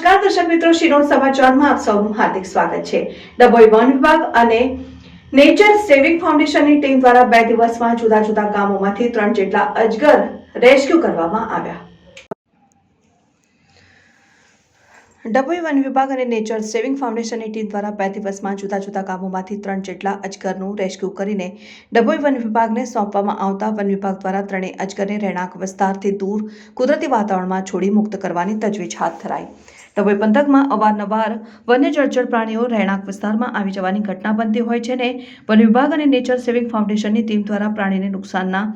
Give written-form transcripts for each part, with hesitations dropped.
નમસ્કાર દર્શક મિત્રો, શિરોડ સમાચારમાં આપ સૌનું હાર્દિક સ્વાગત છે। ડભોઈ વન વિભાગ અને નેચર સેવિંગ ફાઉન્ડેશનની ટીમ દ્વારા 2 દિવસમાં જુદા જુદા ગામોમાંથી 3 જેટલા અજગર રેસ્ક્યુ કરવામાં આવ્યા। ડભોઈ વન વિભાગ અને નેચર સેવિંગ ફાઉન્ડેશનની ટીમ દ્વારા 2 દિવસમાં જુદા જુદા ગામોમાંથી 3 જેટલા અજગરનું રેસ્ક્યુ કરીને ડભોઈ વન વિભાગને સોંપવામાં આવતા વન વિભાગ દ્વારા ત્રણેય અજગરને રહેણાંક વિસ્તારથી દૂર કુદરતી વાતાવરણમાં છોડી મુક્ત કરવાની તજવીજ હાથ ધરાઈ। ડભોઈ પંથકમાં અવારનવાર વન્ય જળચર પ્રાણીઓ રહેણાંક વિસ્તારમાં આવી જવાની ઘટના બનતી હોય છે ને વન વિભાગ અને નેચર સેવિંગ ફાઉન્ડેશનની ટીમ દ્વારા પ્રાણીને નુકસાન ના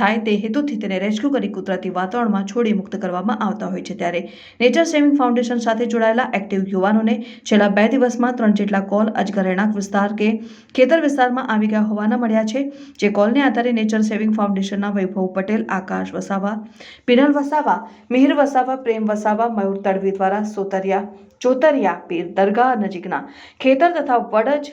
થાય તે હેતુથી તેને રેસ્ક્યુ કરી કુદરતી વાતાવરણમાં છોડી મુક્ત કરવામાં આવતા હોય છે। ત્યારે નેચર સેવિંગ ફાઉન્ડેશન સાથે જોડાયેલા એક્ટિવ યુવાનોને છેલ્લા 2 દિવસમાં 3 જેટલા કોલ અજગર રહેણાંક વિસ્તાર કે ખેતર વિસ્તારમાં આવી ગયા હોવાના મળ્યા છે। જે કોલને આધારે નેચર સેવિંગ ફાઉન્ડેશનના વૈભવ પટેલ, આકાશ વસાવા, પિનલ વસાવા, મિહિર વસાવા, પ્રેમ વસાવા, મયુર તડવી દ્વારા ચોતરિયા પીર દરગાહ નજીકના ખેતર તથા વડજ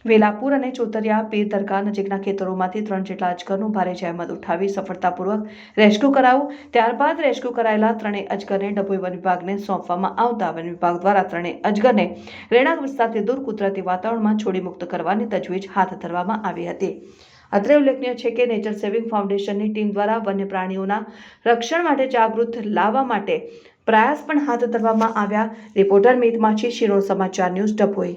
વેલાપુર અને ચોતરિયા પીર દરગાહ નજીકના ખેતરોમાંથી 3 જેટલા અજગરનું ભારે જહેમત ઉઠાવી સફળતાપૂર્વક રેસ્ક્યુ કરાયું। ત્યારબાદ રેસ્ક્યુ કરાયેલા ત્રણેય અજગરને ડભોઈ વન વિભાગને સોંપવામાં આવતા વન વિભાગ દ્વારા ત્રણેય અજગરને રહેણાંક વિસ્તારથી દૂર કુદરતી વાતાવરણમાં છોડી મુક્ત કરવાની તજવીજ હાથ ધરવામાં આવી હતી। અત્રે ઉલ્લેખનીય છે કે નેચર સેવિંગ ફાઉન્ડેશનની ટીમ દ્વારા વન્ય પ્રાણીઓના રક્ષણ માટે જાગૃત લાવવા માટે પ્રયાસ પણ હાથ ધરવામાં આવ્યા। રિપોર્ટર મિત માછી, શિરોડ સમાચાર ન્યૂઝ, ડભોઈ।